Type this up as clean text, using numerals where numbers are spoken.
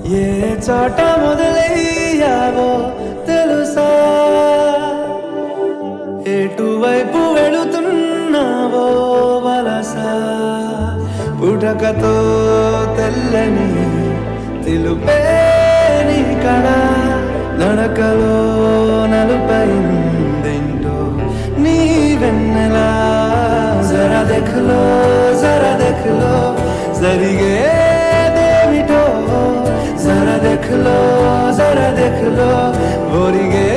ఏ చాట మొదలయ్యావో తెలుసా, ఎటువైపు వెళుతున్నావో వలస, పుటకతో తెల్లని తెలుపే నీ కళ, నడకలో నలుపైందేంటో నీ వెన్నెలా, జరా దేఖ్లో జరా దేఖ్లో జరిగేదేమిటో, జరా దేఖ్లో ఒరిగే